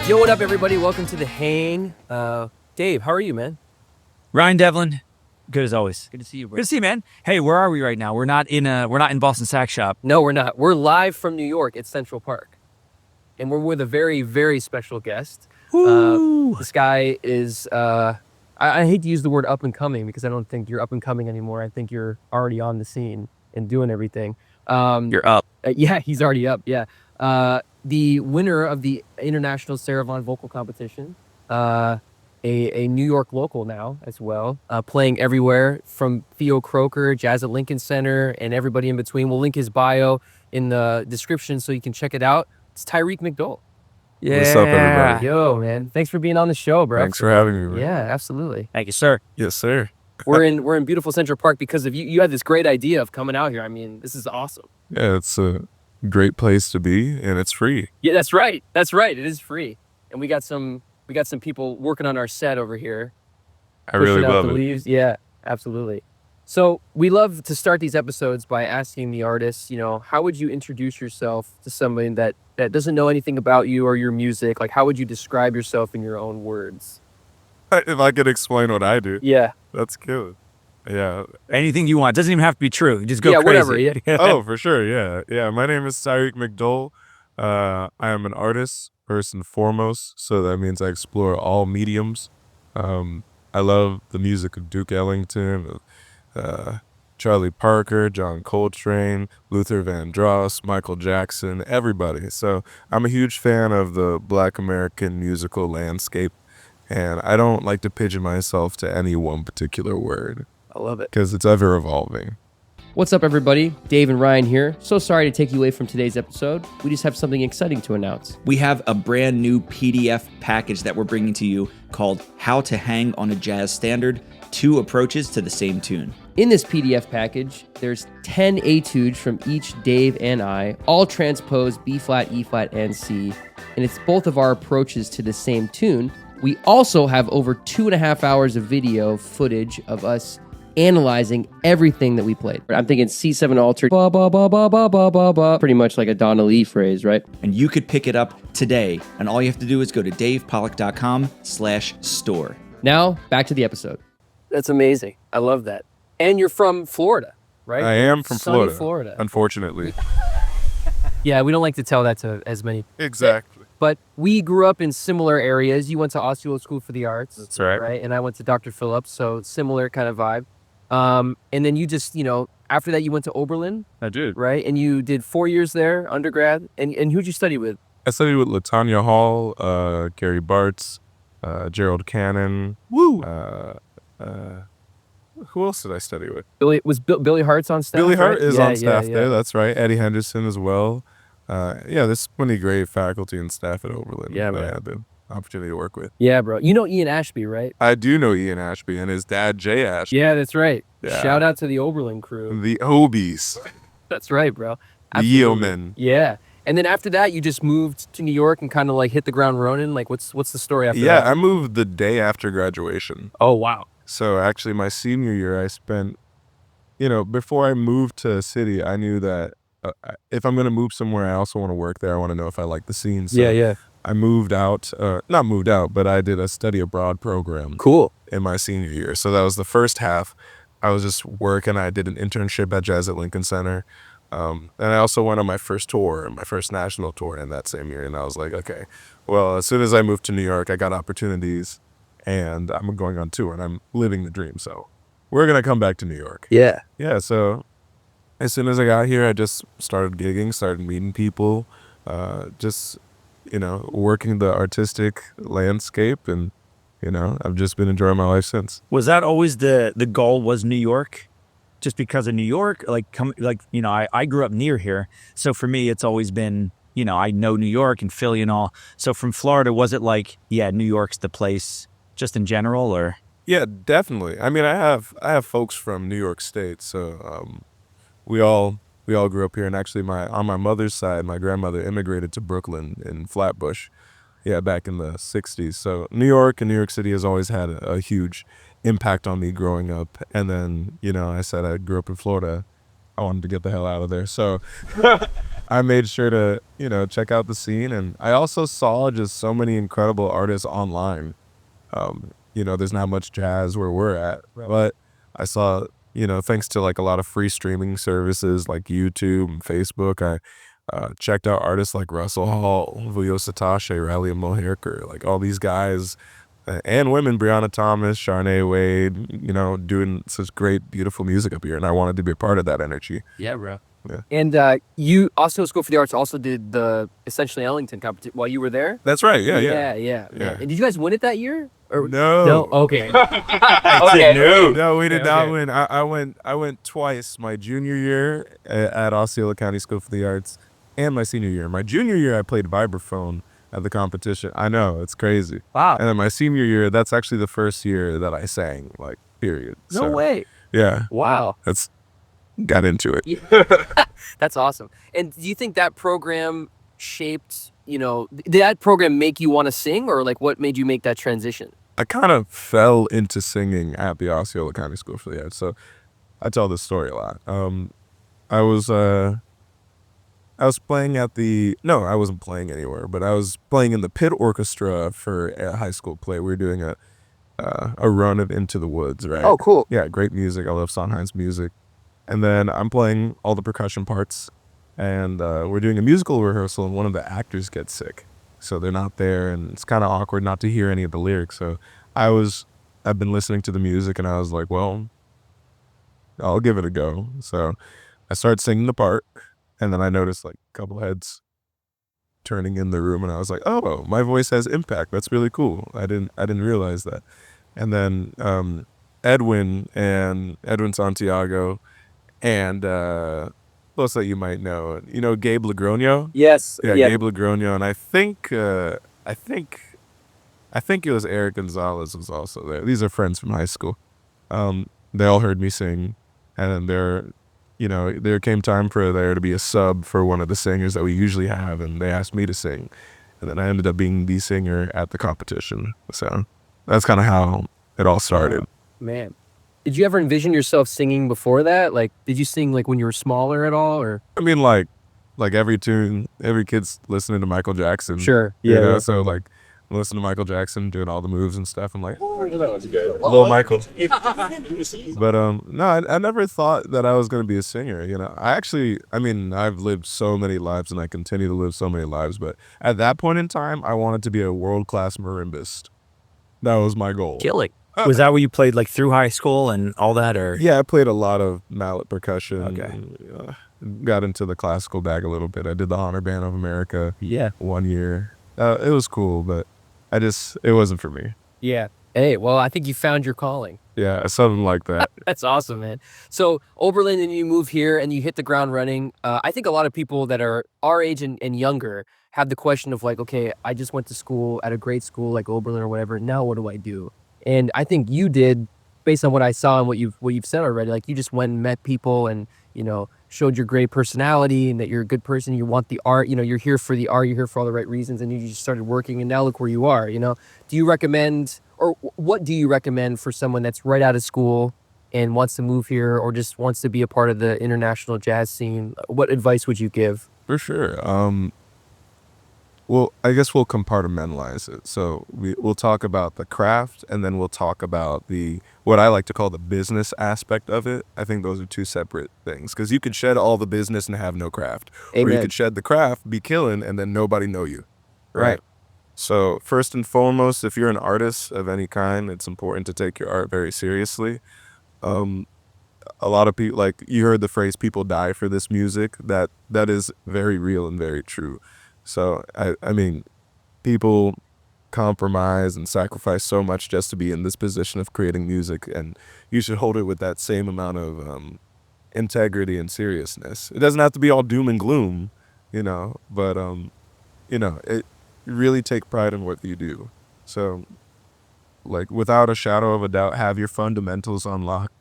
Yo, what up, everybody? Welcome to The Hang. Dave, how are you, man? Ryan, Devlin, good as always. Good to see you, bro. Good to see you, man. Hey, where are we right now? We're not in Boston Sax Shop. No, we're not. We're live from New York at Central Park. And we're with a very, very special guest. This guy is, I hate to use the word up and coming because I don't think you're up and coming anymore. I think you're already on the scene and doing everything. You're up. Yeah, he's already up, yeah. The winner of the International Saravan Vocal Competition, a New York local now as well, playing everywhere from Theo Croker, Jazz at Lincoln Center, and everybody in between. We'll link his bio in the description so you can check it out. It's Tyreek McDole. Yeah. What's up, everybody? Yo, man. Thanks for being on the show, bro. Thanks for having me, bro. Yeah, absolutely. Thank you, sir. Yes, sir. We're in beautiful Central Park because of you. You had this great idea of coming out here. I mean, this is awesome. Yeah, it's a great place to be, and it's free. Yeah, that's right. That's right. It is free. And we got some people working on our set over here. I really pushing out love the it. leaves. Yeah, absolutely. So we love to start these episodes by asking the artists, how would you introduce yourself to somebody that doesn't know anything about you or your music? Like, how would you describe yourself in your own words? If I could explain what I do, Yeah. that's good. Yeah. Anything you want. Doesn't even have to be true. Just go Yeah, crazy. whatever, yeah. Oh, for sure. Yeah. Yeah. My name is Tyreek McDole. I am an artist, first and foremost. So that means I explore all mediums. I love the music of Duke Ellington, Charlie Parker, John Coltrane, Luther Vandross, Michael Jackson, everybody. So I'm a huge fan of the Black American musical landscape, and I don't like to pigeon myself to any one particular word I love it. because it's ever evolving. What's up, everybody? Dave and Ryan here. So sorry to take you away from today's episode. We just have something exciting to announce. We have a brand new PDF package that we're bringing to you called How to Hang on a Jazz Standard, 2 Approaches to the Same Tune. In this PDF package, there's 10 etudes from each Dave and I, all transposed B flat, E flat, and C, and it's both of our approaches to the same tune. We also have over 2.5 hours of video footage of us analyzing everything that we played. I'm thinking C7 altered, ba ba ba ba ba ba ba ba, pretty much like a Donna Lee phrase, right? And you could pick it up today, and all you have to do is go to davepollack.com/store. Now, back to the episode. That's amazing. I love that. And you're from Florida, right? I am from Sunny Florida, unfortunately. Yeah, we don't like to tell that to as many. Exactly. But we grew up in similar areas. You went to Osceola School for the Arts. That's right. Right? And I went to Dr. Phillips, so similar kind of vibe. And then you just, after that you went to Oberlin, I did. right? And you did 4 years there, undergrad. And who'd you study with? I studied with LaTanya Hall, Gary Bartz, Gerald Cannon. Woo! Who else did I study with? Billy Hart's on staff? Billy Hart right? is Yeah, on staff yeah. there. That's right. Eddie Henderson as well. There's plenty great faculty and staff at Oberlin Yeah, that I man. had the opportunity to work with. Yeah, bro. You know Ian Ashby, right? I do know Ian Ashby and his dad, Jay Ashby. Yeah, that's right. Yeah. Shout out to the Oberlin crew. The Obies. That's right, bro. The Absolutely. Yeomen. Yeah. And then after that, you just moved to New York and kind of like hit the ground running. Like, what's the story after Yeah, that? I moved the day after graduation. Oh, wow. So actually my senior year, I spent, before I moved to a city, I knew that if I'm going to move somewhere, I also want to work there. I want to know if I like the scene. So Yeah. I moved out, not moved out, but I did a study abroad program Cool. in my senior year. So that was the first half. I was just working. I did an internship at Jazz at Lincoln Center. And I also went on my first tour, my first national tour in that same year. And I was like, okay, well, as soon as I moved to New York, I got opportunities and I'm going on tour and I'm living the dream. So we're going to come back to New York. Yeah. Yeah. So as soon as I got here, I just started gigging, started meeting people, working the artistic landscape. And, I've just been enjoying my life since. Was that always the goal? Was New York? Just because of New York? I grew up near here. So for me, it's always been, I know New York and Philly and all. So from Florida, was it like, yeah, New York's the place just in general or? Yeah, definitely. I mean, I have folks from New York State, so we all grew up here. And actually, on my mother's side, my grandmother immigrated to Brooklyn in Flatbush, back in the '60s. So New York and New York City has always had a huge impact on me growing up. And then, I said I grew up in Florida. I wanted to get the hell out of there. So I made sure to, check out the scene. And I also saw just so many incredible artists online. There's not much jazz where we're at, but I saw, thanks to like a lot of free streaming services like YouTube and Facebook, I checked out artists like Russell Hall, Vuyo Satache, Ralia Moherker, like all these guys and women, Brianna Thomas, Sharnae Wade, doing such great, beautiful music up here. And I wanted to be a part of that energy. Yeah, bro. Yeah. And you also, School for the Arts also did the Essentially Ellington competition while you were there? That's right. Yeah. Yeah. And did you guys win it that year? Or No. Okay. Okay. No, we did not okay. win. I went twice. My junior year at Osceola County School for the Arts, and my senior year. My junior year, I played vibraphone at the competition. I know, it's crazy. Wow. And then my senior year, that's actually the first year that I sang, like, period. No So, way. Yeah, Wow. got into it. That's awesome. And do you think that program shaped, did that program make you want to sing, or like what made you make that transition? I kind of fell into singing at the Osceola County School for the Arts. So I tell this story a lot. I was playing at no, I wasn't playing anywhere, but I was playing in the pit orchestra for a high school play. We were doing a run of Into the Woods, right? Oh, cool. Yeah, great music. I love Sondheim's music. And then I'm playing all the percussion parts, and we're doing a musical rehearsal, and one of the actors gets sick. So they're not there, and it's kind of awkward not to hear any of the lyrics. So I've been listening to the music, and I was like, well, I'll give it a go. So I started singing the part, and then I noticed like a couple heads turning in the room, and I was like, oh, my voice has impact. That's really cool. I didn't realize that. And then Edwin Santiago and who else that you might know? Gabe Lagronio? Yes. Yeah, Gabe Lagronio, and I think it was Eric Gonzalez was also there. These are friends from high school. They all heard me sing, and there came time for there to be a sub for one of the singers that we usually have, and they asked me to sing, and then I ended up being the singer at the competition. So that's kind of how it all started. Man. Did you ever envision yourself singing before that? Like, did you sing like when you were smaller at all, or? I mean, like every tune, every kid's listening to Michael Jackson. Sure. Yeah. So like, I'm listening to Michael Jackson doing all the moves and stuff. I'm like, little Michael. But no, I never thought that I was gonna be a singer. I've lived so many lives, and I continue to live so many lives. But at that point in time, I wanted to be a world-class marimbist. That was my goal. Killing. Was that where you played like through high school and all that, or? Yeah, I played a lot of mallet percussion. Okay. Got into the classical bag a little bit. I did the Honor Band of America. Yeah. 1 year. It was cool, but it wasn't for me. Yeah. Hey, well, I think you found your calling. Yeah, something like that. That's awesome, man. So Oberlin, and you move here and you hit the ground running. I think a lot of people that are our age and younger have the question of like, okay, I just went to school at a great school like Oberlin or whatever. Now what do I do? And I think you did, based on what I saw and what you've said already. Like, you just went and met people and showed your great personality and that you're a good person. You want the art. You're here for the art. You're here for all the right reasons. And you just started working, and now look where you are. Do you recommend, or what do you recommend for someone that's right out of school and wants to move here, or just wants to be a part of the international jazz scene? What advice would you give? For sure. Well, I guess we'll compartmentalize it. So we'll talk about the craft, and then we'll talk about what I like to call the business aspect of it. I think those are two separate things, because you could shed all the business and have no craft. Amen. Or you could shed the craft, be killing, and then nobody know you. Right. So first and foremost, if you're an artist of any kind, it's important to take your art very seriously. A lot of people, like, you heard the phrase, people die for this music. That is very real and very true. So, I mean, people compromise and sacrifice so much just to be in this position of creating music, and you should hold it with that same amount of integrity and seriousness. It doesn't have to be all doom and gloom, but, it really take pride in what you do. So, like, without a shadow of a doubt, have your fundamentals unlocked,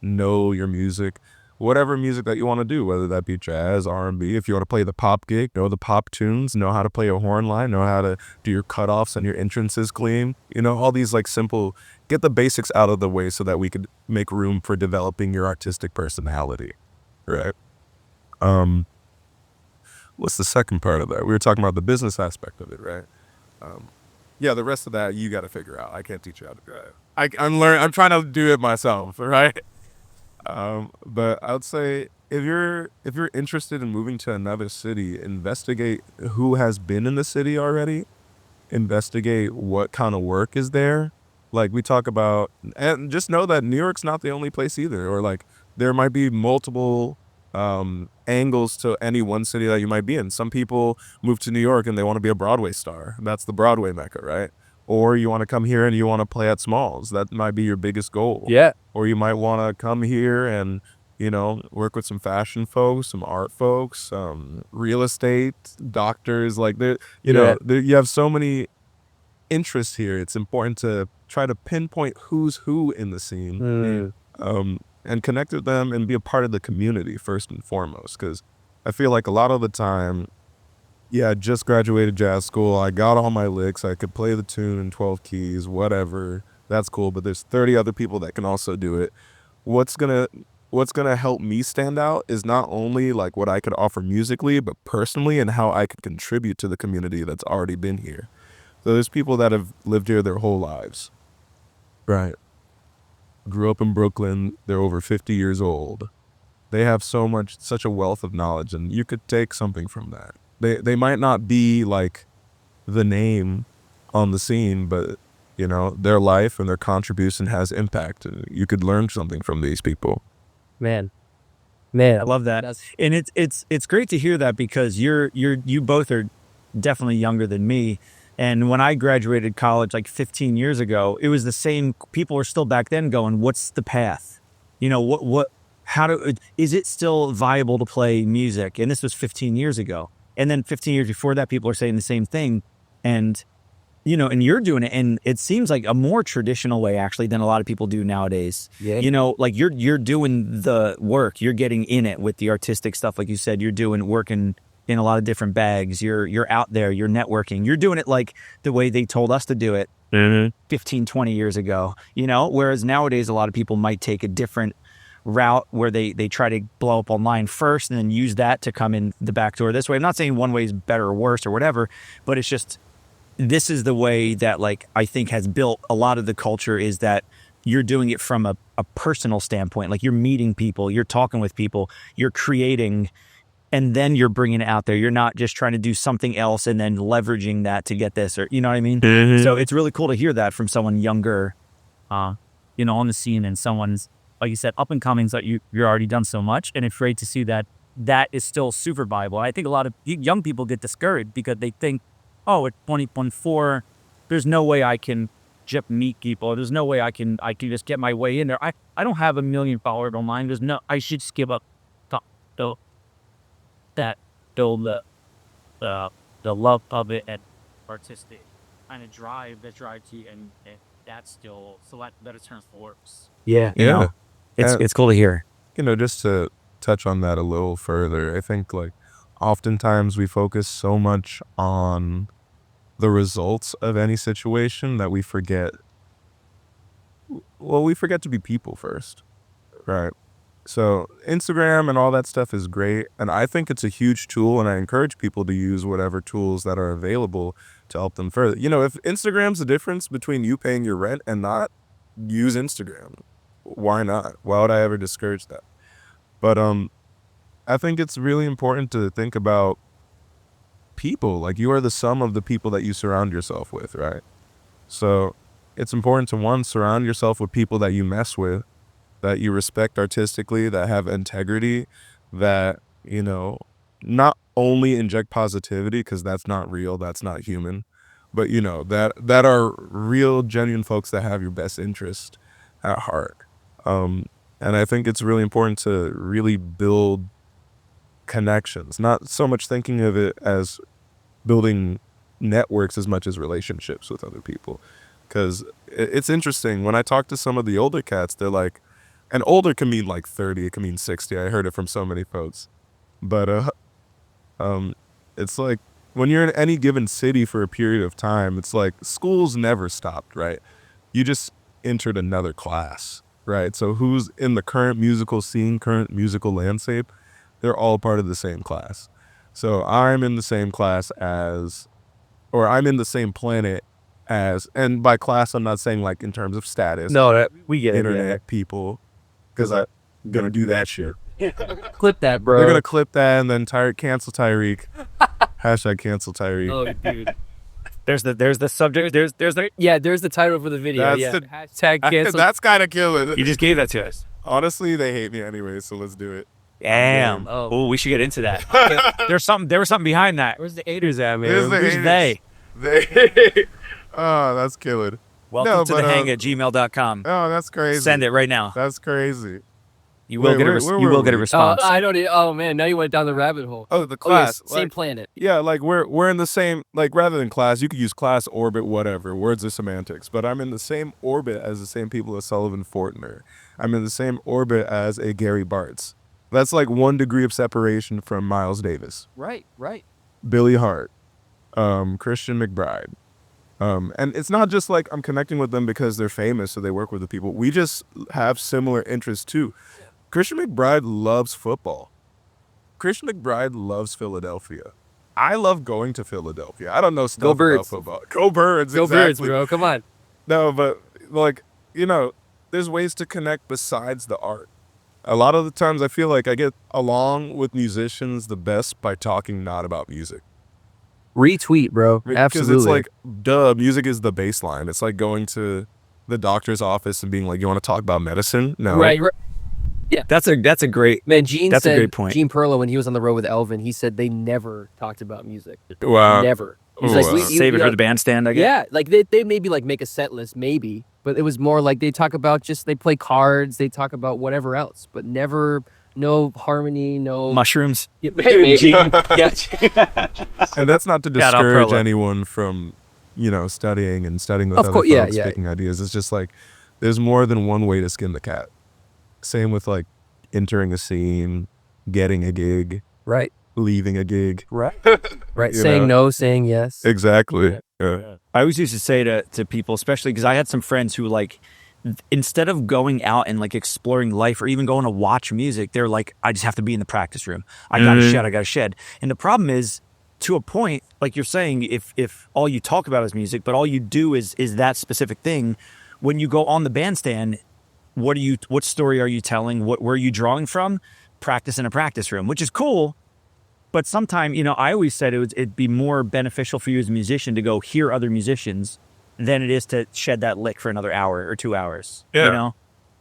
know your music. Whatever music that you want to do, whether that be jazz, R&B. If you want to play the pop gig, know the pop tunes, know how to play a horn line, know how to do your cutoffs and your entrances clean. All these like simple, get the basics out of the way so that we could make room for developing your artistic personality, right? what's the second part of that? We were talking about the business aspect of it, right? Yeah, the rest of that you got to figure out. I can't teach you how to do it. I'm trying to do it myself, right? But I would say if you're interested in moving to another city, investigate who has been in the city already. Investigate what kind of work is there. Like we talk about, and just know that New York's not the only place either. Or like there might be multiple angles to any one city that you might be in. Some people move to New York and they want to be a Broadway star. That's the Broadway Mecca, right? Or you want to come here and you want to play at Smalls. That might be your biggest goal. Yeah. Or you might want to come here and, you know, work with some fashion folks, some art folks, real estate, doctors. Like, you have so many interests here. It's important to try to pinpoint who's who in the scene. And connect with them and be a part of the community first and foremost. Because I feel like a lot of the time, I just graduated jazz school. I got all my licks. I could play the tune in 12 keys, whatever. That's cool. But there's 30 other people that can also do it. What's gonna help me stand out is not only like what I could offer musically, but personally and how I could contribute to the community that's already been here. So there's people that have lived here their whole lives. Right. Grew up in Brooklyn. They're over 50 years old. They have such a wealth of knowledge, and you could take something from that. They might not be like the name on the scene, but you know, their life and their contribution has impact. You could learn something from these people. Man, I love that. And it's great to hear that, because you both are definitely younger than me. And when I graduated college like 15 years ago, it was the same. People were still back then going, what's the path? You know, is it still viable to play music? And this was 15 years ago. And then 15 years before that, people are saying the same thing. And, you know, and you're doing it. And it seems like a more traditional way, actually, than a lot of people do nowadays. Yeah. You know, like you're doing the work. You're getting in it with the artistic stuff. Like you said, you're working in a lot of different bags. You're out there, you're networking. You're doing it like the way they told us to do it 15, 20 years ago, you know, whereas nowadays a lot of people might take a different route where they try to blow up online first and then use that to come in the back door this way. I'm not saying one way is better or worse or whatever, but it's just, this is the way that, like, I think has built a lot of the culture, is that you're doing it from a personal standpoint. Like, you're meeting people, you're talking with people, you're creating, and then you're bringing it out there. You're not just trying to do something else and then leveraging that to get this, or, you know what I mean? So it's really cool to hear that from someone younger, you know, on the scene, and someone's, like you said, up and coming. So you're already done so much, and it's great to see that is still super viable. I think a lot of young people get discouraged because they think, oh, at 20.4, there's no way I can just meet people. There's no way I can just get my way in there. I don't have 1 million followers online. I should just give up the love of it and artistic kind of drive to you, and that's still, so that it turns works. Yeah. You know, it's cool to hear. You know, just to touch on that a little further, I think, like, oftentimes we focus so much on the results of any situation that we forget to be people first, right? So Instagram and all that stuff is great, and I think it's a huge tool, and I encourage people to use whatever tools that are available to help them further. You know, if Instagram's the difference between you paying your rent and not, use Instagram. Why not? Why would I ever discourage that? But I think it's really important to think about people. Like, you are the sum of the people that you surround yourself with, right? So it's important to, one, surround yourself with people that you mess with, that you respect artistically, that have integrity, that, you know, not only inject positivity, because that's not real, that's not human, but, you know, that are real, genuine folks that have your best interest at heart. And I think it's really important to really build connections, not so much thinking of it as building networks as much as relationships with other people. Because it's interesting, when I talk to some of the older cats, they're like, and older can mean like 30, it can mean 60. I heard it from so many folks. But it's like, when you're in any given city for a period of time, it's like school's never stopped, right? You just entered another class, right? So who's in the current musical scene, current musical landscape, they're all part of the same class. So I'm in the same class as, or I'm in the same planet as, and by class I'm not saying like in terms of status. No, we get internet people, because I'm gonna do that shit. Clip that, bro. They're gonna clip that and then cancel Tyreek. Hashtag cancel Tyreek. Oh, dude. There's the subject. There's the. Yeah, there's the title for the video. That's Yeah. the- Hashtag cancel. That's kind of killing. You just gave that to us. Honestly, they hate me anyway, so let's do it. Damn. Damn. Oh. Oh, we should get into that. There was something behind that. Where's the haters at, man? Here's the Who's haters. they? They. Oh, that's killing. Welcome No, to but, the hang at gmail.com. Oh, that's crazy. Send it right now. That's crazy. You will Wait, get a where you were will get a we? response. I don't. Oh man, now you went down the rabbit hole. Oh, the Oh, yeah, class. same like, planet. yeah, like we're in the same, like rather than class, you could use class, orbit, whatever. Words are semantics. But I'm in the same orbit as the same people as Sullivan Fortner. I'm in the same orbit as a Gary Bartz. That's like 1 degree of separation from Miles Davis, Right. Billy Hart, Christian McBride. And it's not just like I'm connecting with them because they're famous, so they work with the people. We just have similar interests too. Christian McBride loves football. Christian McBride loves Philadelphia. I love going to Philadelphia. I don't know stuff Go about Birds. football. Go Birds. Go exactly. Birds, bro. Come on. No, but like, there's ways to connect besides the art. A lot of the times I feel like I get along with musicians the best by talking not about music. Retweet, bro. Because Absolutely. it's like, duh, music is the baseline. It's like going to the doctor's office and being like, you want to talk about medicine? No. right. That's a great. Man, Gene That's a said, great point. Gene Perlo, when he was on the road with Elvin, he said they never talked about music. Wow. Never. He's Ooh, like, wow. Save it for the bandstand, I guess. Yeah, like they maybe like make a set list, maybe, but it was more like they talk about they play cards, they talk about whatever else, but never no harmony, no Mushrooms. Yeah, maybe. Yeah. And that's not to Shout out discourage Perla. anyone from, studying with Of other course, yeah, folks, yeah. picking ideas. It's just like, there's more than one way to skin the cat. Same with like entering a scene, getting a gig, Right. leaving a gig. Right. You Saying know? no, saying yes. Exactly. Yeah. I always used to say to people, especially because I had some friends who like, instead of going out and like exploring life or even going to watch music, they're like, I just have to be in the practice room. I gotta shed. And the problem is, to a point, like you're saying, if all you talk about is music, but all you do is that specific thing, when you go on the bandstand, what story are you telling? Where are you drawing from? Practice in a practice room, which is cool. But sometimes, I always said it'd be more beneficial for you as a musician to go hear other musicians than it is to shed that lick for another hour or 2 hours. Yeah.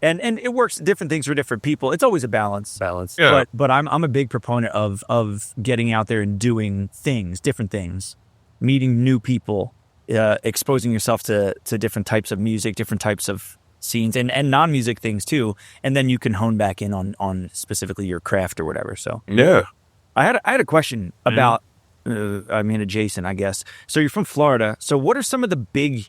And it works different things for different people. It's always a balance. Yeah. But I'm a big proponent of getting out there and doing things, different things, meeting new people, exposing yourself to different types of music, different types of scenes and non-music things too. And then you can hone back in on specifically your craft or whatever. So Yeah. I had a question about, adjacent, I guess. So you're from Florida. So what are some of the big,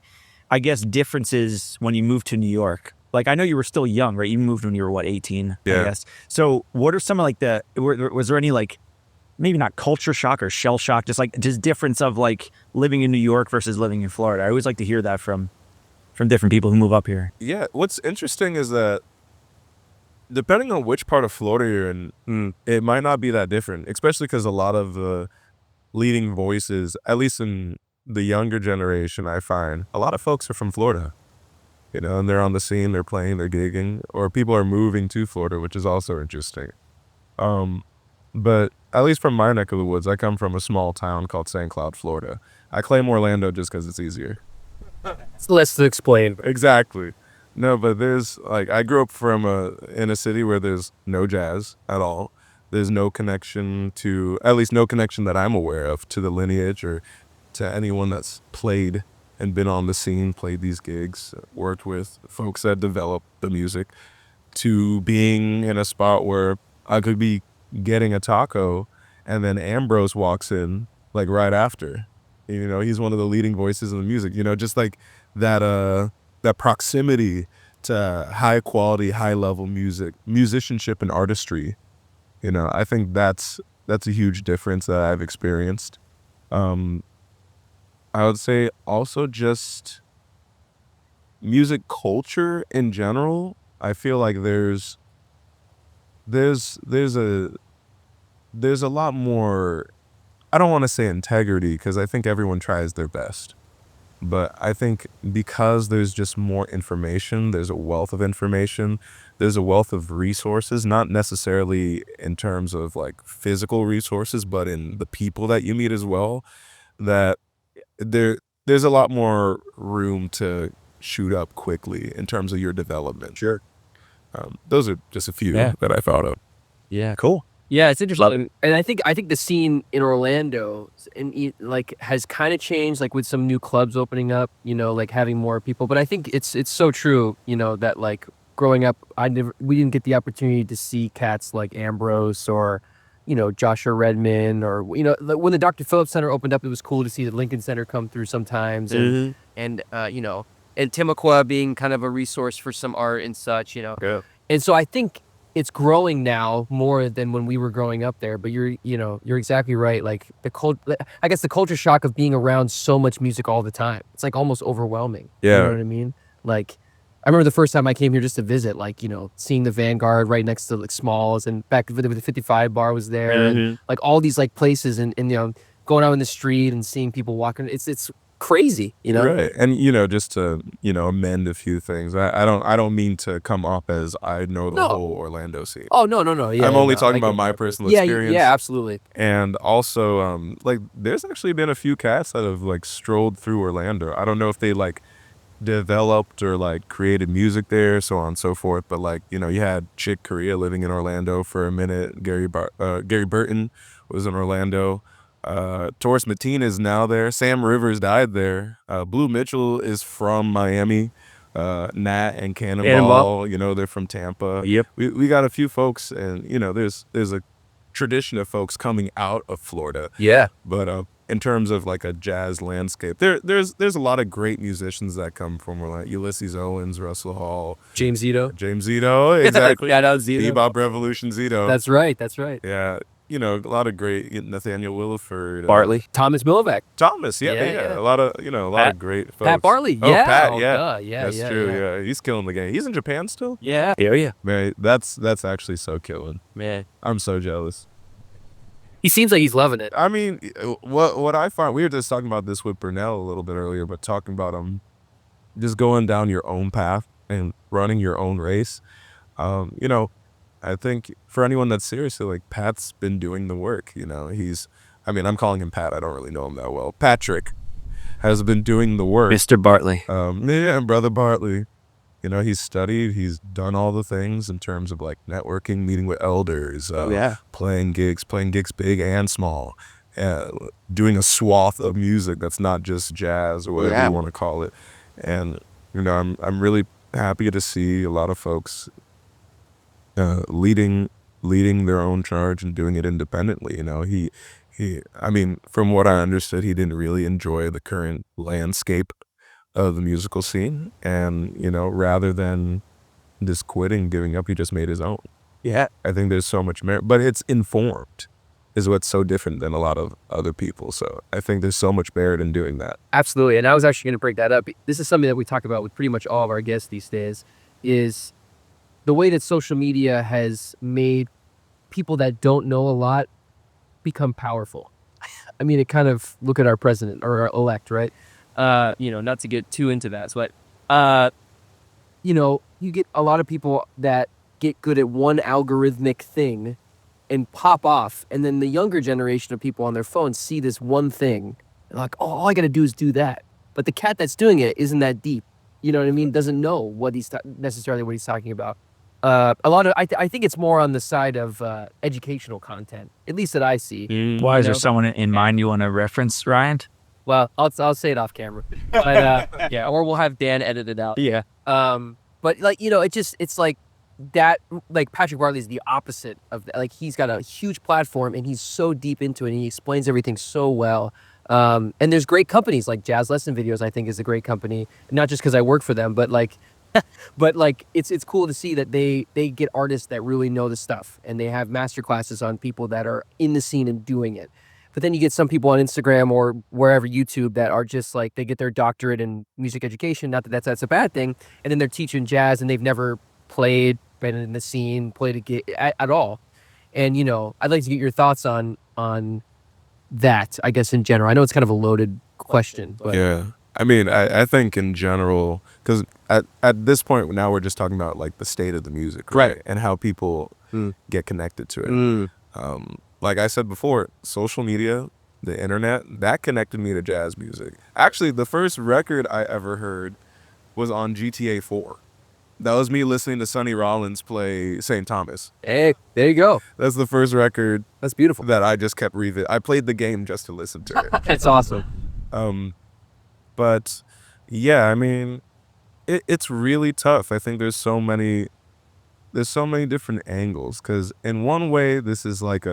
I guess, differences when you moved to New York? Like, I know you were still young, right? You moved when you were, 18, Yeah. I guess. So what are some of like was there any like, maybe not culture shock or shell shock, just difference of like living in New York versus living in Florida? I always like to hear that from different people who move up here. Yeah. What's interesting is that depending on which part of Florida you're in, it might not be that different, especially because a lot of the leading voices, at least in the younger generation, I find a lot of folks are from Florida, and they're on the scene, they're playing, they're gigging, or people are moving to Florida, which is also interesting. But at least from my neck of the woods, I come from a small town called St. Cloud, Florida. I claim Orlando just because it's easier. It's less to explain. Exactly. No, but there's I grew up in a city where there's no jazz at all. There's no connection at least no connection that I'm aware of to the lineage or to anyone that's played and been on the scene, played these gigs, worked with folks that developed the music, to being in a spot where I could be getting a taco and then Ambrose walks in right after. He's one of the leading voices in the music, just like that proximity to high quality, high level musicianship and artistry. I think that's a huge difference that I've experienced. I would say also just music culture in general. I feel like there's a lot more I don't want to say integrity, because I think everyone tries their best. But I think because there's just more information, there's a wealth of information, there's a wealth of resources, not necessarily in terms of like physical resources, but in the people that you meet as well, that there's a lot more room to shoot up quickly in terms of your development. Sure. Those are just a few Yeah. that I thought of. Yeah. Cool. Yeah, it's interesting, and I think the scene in Orlando like has kind of changed, like with some new clubs opening up, you know, like having more people. But I think it's so true, you know, that like growing up, we didn't get the opportunity to see cats like Ambrose or, you know, Joshua Redman, or, you know, when the Dr. Phillips Center opened up, it was cool to see the Lincoln Center come through sometimes, and you know, and Timucua being kind of a resource for some art and such, you know. Yeah. And so I think it's growing now more than when we were growing up there. But you're exactly right. Like I guess the culture shock of being around so much music all the time, it's like almost overwhelming. Yeah. You know what I mean? Like, I remember the first time I came here just to visit, like, you know, seeing the Vanguard right next to like Smalls, and back with the 55 bar was there, and like all these like places, and you know, going out in the street and seeing people walking. It's crazy, you know? Right. And, you know, just to, you know, amend a few things, I don't mean to come off as I know the whole Orlando scene. Oh, no. Yeah, I'm only no, talking I about get my that. personal Yeah, experience. yeah, absolutely. And also, like, there's actually been a few cats that have like strolled through Orlando. I don't know if they like developed or like created music there, so on and so forth. But like, you know, you had Chick Corea living in Orlando for a minute. Gary Burton was in Orlando. Taurus Mateen is now there. Sam Rivers died there. Blue Mitchell is from Miami. Nat and Cannonball, you know, they're from Tampa. Yep. We got a few folks, and you know, there's a tradition of folks coming out of Florida. Yeah. But in terms of like a jazz landscape, there's a lot of great musicians that come from like Ulysses Owens, Russell Hall, James Zito. exactly. Yeah, that was Zito. Bebop Revolution Zito. That's right. Yeah. You know, a lot of great Nathaniel Williford, Bartley. Thomas Millivac. Thomas, yeah. Yeah. A lot of great folks. Pat Bartley. Oh, Yeah. Pat, Oh, yeah. duh. Yeah. That's true. Yeah, he's killing the game. He's in Japan still. Yeah. Yeah. Man, that's actually so killing. Man. I'm so jealous. He seems like he's loving it. I mean, what I find, we were just talking about this with Burnell a little bit earlier, but talking about just going down your own path and running your own race. You know, I think for anyone that's seriously, like, Pat's been doing the work. You know, I'm calling him Pat. I don't really know him that well. Patrick has been doing the work. Mr. Bartley. Yeah, Brother Bartley. You know, he's studied, he's done all the things in terms of like networking, meeting with elders, playing gigs big and small, doing a swath of music that's not just jazz or whatever you want to call it. And, you know, I'm really happy to see a lot of folks leading their own charge and doing it independently. You know, I mean, from what I understood, he didn't really enjoy the current landscape of the musical scene, and, you know, rather than just quitting, giving up, he just made his own. Yeah. I think there's so much merit, but it's informed is what's so different than a lot of other people. So I think there's so much merit in doing that. Absolutely. And I was actually going to break that up. This is something that we talk about with pretty much all of our guests these days, is the way that social media has made people that don't know a lot become powerful. I mean, it kind of, look at our president or our elect, right? You know, not to get too into that, but, you know, you get a lot of people that get good at one algorithmic thing and pop off. And then the younger generation of people on their phones see this one thing and like, oh, all I got to do is do that. But the cat that's doing it isn't that deep. You know what I mean? Doesn't know what necessarily what he's talking about. A lot of, I think it's more on the side of educational content, at least that I see. Why is there someone in mind you want to reference, Ryan? Well, I'll say it off camera, but yeah, or we'll have Dan edit it out. Yeah. But like, you know, it's like that. Like Patrick Bartley is the opposite of that. Like, he's got a huge platform and he's so deep into it and he explains everything so well. And there's great companies like Jazz Lesson Videos. I think is a great company, not just because I work for them, but like, it's cool to see that they get artists that really know the stuff and they have master classes on people that are in the scene and doing it. But then you get some people on Instagram or wherever, YouTube, that are just like, they get their doctorate in music education. Not that that's a bad thing. And then they're teaching jazz and they've never played, been in the scene, played a gig at all. And, you know, I'd like to get your thoughts on that, I guess, in general? I know it's kind of a loaded question, but Yeah. I mean, I think in general, because at this point now we're just talking about like the state of the music, right? And how people get connected to it. Like I said before, social media, the internet, that connected me to jazz music. Actually, the first record I ever heard was on GTA 4. That was me listening to Sonny Rollins play St. Thomas. hey, there you go. That's the first record That's beautiful. that I just kept I played the game just to listen to it. That's awesome. But yeah, I mean, it's really tough. I think there's so many different angles, because in one way this is like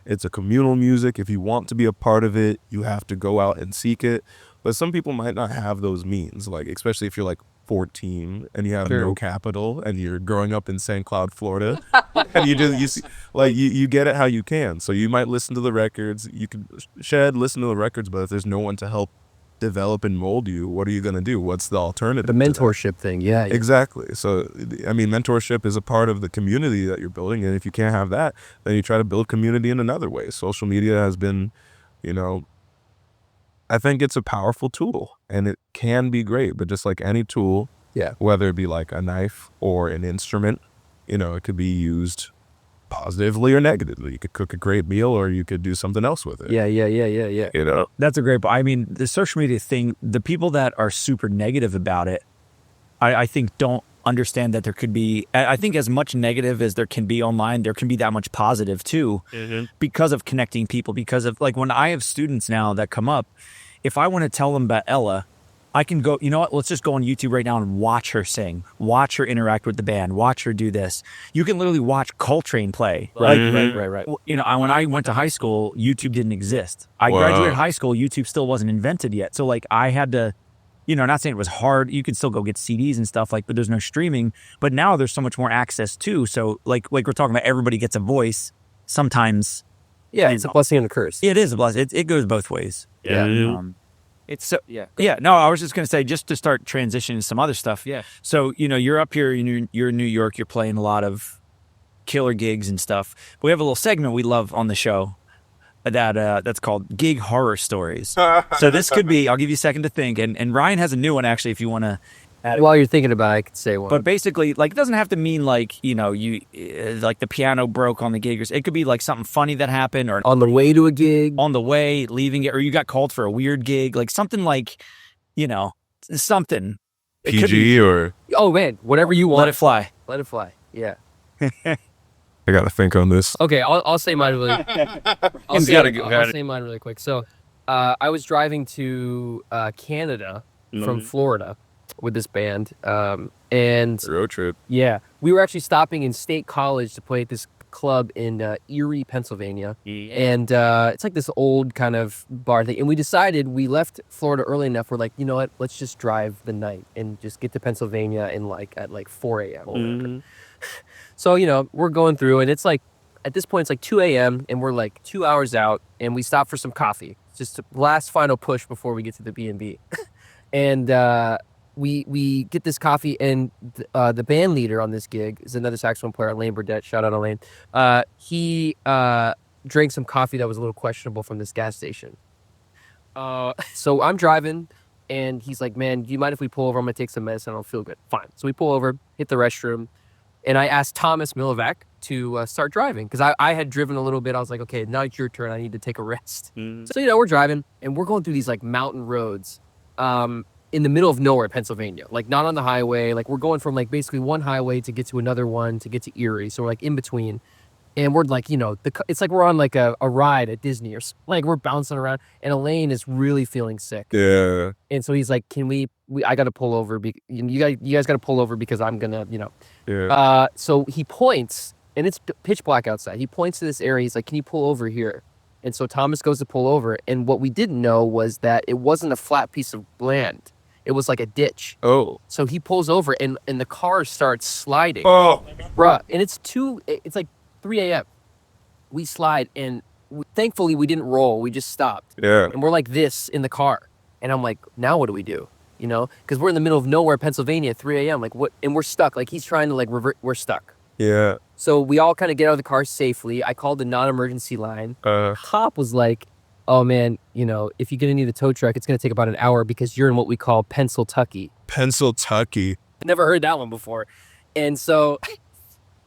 it's a communal music. If you want to be a part of it, you have to go out and seek it. But some people might not have those means, like especially if you're like 14 and you have no capital and you're growing up in St. Cloud, Florida, and you get it how you can. So you might listen to the records, you can listen to the records, but if there's no one to help develop and mold you, what are you going to do? What's the alternative? The mentorship thing, yeah. Exactly. So I mean, mentorship is a part of the community that you're building, and if you can't have that, then you try to build community in another way. Social media has been, I think it's a powerful tool and it can be great, but just like any tool, whether it be like a knife or an instrument, it could be used positively or negatively. You could cook a great meal or you could do something else with it. Yeah. That's a great point. I mean, the social media thing, the people that are super negative about it, I think don't understand that there could be, I think as much negative as there can be online, there can be that much positive too, because of connecting people. Because of, like, when I have students now that come up, if I want to tell them about Ella, I can go, you know what, let's just go on YouTube right now and watch her sing, watch her interact with the band, watch her do this. You can literally watch Coltrane play. Right. When I went to high school, YouTube didn't exist. I graduated high school, YouTube still wasn't invented yet. So like I had to, not saying it was hard. You could still go get CDs and stuff, but there's no streaming. But now there's so much more access too. So like we're talking about, everybody gets a voice. Sometimes, it's a blessing and a curse. It is a blessing. It goes both ways. Yeah. It's so no, I was just gonna say, just to start transitioning to some other stuff. So you're up here, you're in New York, you're playing a lot of killer gigs and stuff. But we have a little segment we love on the show that's called Gig Horror Stories. So this could be, I'll give you a second to think, and Ryan has a new one actually if you want to add it. While you're thinking about it, I could say one. But basically, like, it doesn't have to mean like you like the piano broke on the gig. It could be like something funny that happened, or on the way to a gig, on the way leaving it, or you got called for a weird gig, like something like something PG or oh man, whatever you want. Let it fly. Yeah. I gotta think on this. Okay, I'll say mine really. I'll say mine really quick. So, I was driving to Canada from Florida with this band, and Road trip. Yeah, we were actually stopping in State College to play at this club in Erie, Pennsylvania, and it's like this old kind of bar thing. And we decided, we left Florida early enough. We're like, you know what? Let's just drive the night and just get to Pennsylvania at 4 a.m. So we're going through, and it's like, at this point it's like 2 a.m. and we're like 2 hours out, and we stop for some coffee, just a last final push before we get to the B&B. And we get this coffee, and the band leader on this gig is another saxophone player, Elaine Burdett. Shout out Elaine. He drank some coffee that was a little questionable from this gas station. So I'm driving, and he's like, man, do you mind if we pull over? I'm gonna take some medicine. I don't feel good. Fine. So we pull over, hit the restroom, and I asked Thomas Milovac to start driving, because I had driven a little bit. I was like, okay, now it's your turn. I need to take a rest. So we're driving, and we're going through these like mountain roads in the middle of nowhere, Pennsylvania, like not on the highway. Like we're going from like basically one highway to get to another one to get to Erie. So we're like in between, and we're like, it's like we're on like a ride at Disney, or like we're bouncing around, and Elaine is really feeling sick. Yeah. And so he's like, can I got to pull over. You guys got to pull over because I'm gonna, Yeah. So he points, and it's pitch black outside. He points to this area. He's like, can you pull over here? And so Thomas goes to pull over. And what we didn't know was that it wasn't a flat piece of land. It was like a ditch. Oh. So he pulls over, and the car starts sliding. Oh. Bruh. And it's like 3 a.m. We slide, and thankfully we didn't roll. We just stopped. Yeah. And we're like this in the car. And I'm like, now what do we do? Because we're in the middle of nowhere, Pennsylvania, at 3 a.m. Like what? And we're stuck. Like he's trying to like revert. We're stuck. Yeah. So we all kind of get out of the car safely. I called the non-emergency line. Cop was like, oh man, if you're gonna need a tow truck, it's gonna take about an hour because you're in what we call Pennsyltucky. Pennsyltucky. I never heard that one before. And so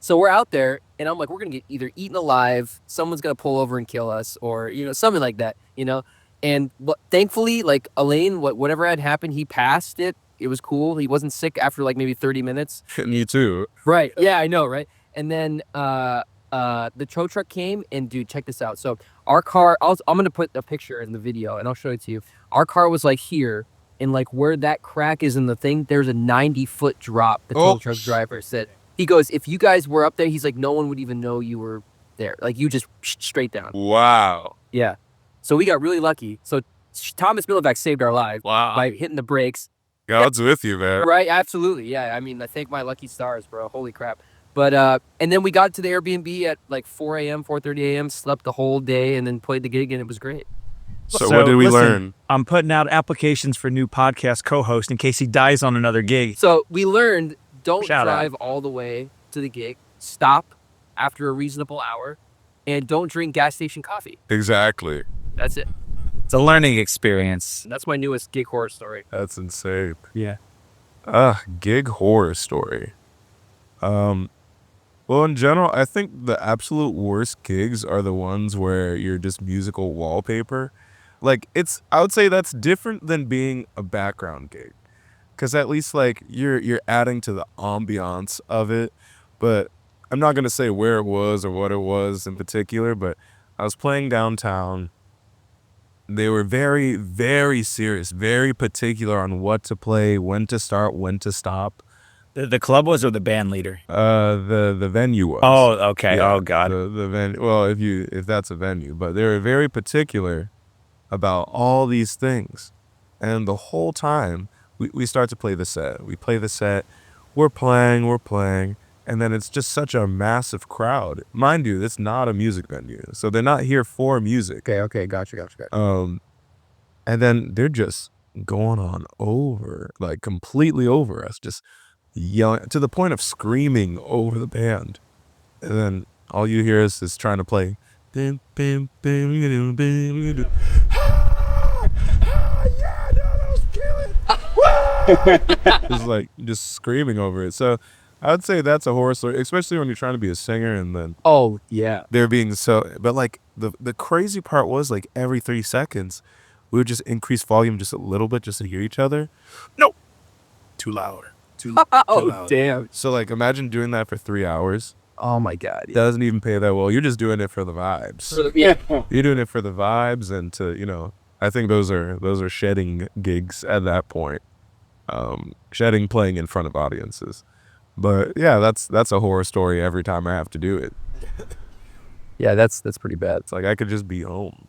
we're out there, and I'm like, we're gonna get either eaten alive, someone's gonna pull over and kill us, or something like that. And thankfully, like Elaine, whatever had happened, he passed it. It was cool. He wasn't sick after like maybe 30 minutes. Me too. Right. Yeah, I know, right? And then the tow truck came, and dude, check this out. So our car, I'm gonna put a picture in the video, and I'll show it to you. Our car was like here, and like where that crack is in the thing, there's a 90-foot drop. The tow truck driver said. He goes, if you guys were up there, he's like, no one would even know you were there. Like you just straight down. Wow. Yeah. So we got really lucky. So Thomas Milovac saved our lives by hitting the brakes. God's with you, man. Right, absolutely. Yeah, I mean, I thank my lucky stars, bro. Holy crap. But and then we got to the Airbnb at like 4 a.m., 4:30 a.m., slept the whole day, and then played the gig, and it was great. So what did we learn? I'm putting out applications for new podcast co-host in case he dies on another gig. So we learned, don't drive all the way to the gig. Stop after a reasonable hour, and don't drink gas station coffee. Exactly. That's it. It's a learning experience. That's my newest gig horror story. That's insane. Yeah. Gig horror story. Well, in general, I think the absolute worst gigs are the ones where you're just musical wallpaper. Like, I would say that's different than being a background gig. Because at least, like, you're adding to the ambiance of it. But I'm not going to say where it was or what it was in particular, but I was playing downtown. They were very, very serious, very particular on what to play, when to start, when to stop. The club was, or the band leader? The venue was. Oh, okay. Yeah, Oh, God. The venue. Well, if that's a venue, but they were very particular about all these things, and the whole time we start to play the set. We play the set. We're playing. And then it's just such a massive crowd. Mind you, it's not a music venue. So they're not here for music. Okay, gotcha. And then they're just going on over, like completely over us, just yelling to the point of screaming over the band. And then all you hear is trying to play. Bim, bim, bim, bim, bim, it's like just screaming over it. So I would say that's a horror story, especially when you're trying to be a singer and then they're being but like the crazy part was like every 3 seconds we would just increase volume just a little bit just to hear each other. No, too loud. Too loud. Damn. So like imagine doing that for 3 hours. Oh my God. Yeah. Doesn't even pay that well. You're just doing it for the vibes. You're doing it for the vibes and to I think those are shedding gigs at that point. Shedding playing in front of audiences. But yeah, that's a horror story every time I have to do it. Yeah, that's pretty bad. It's like I could just be home.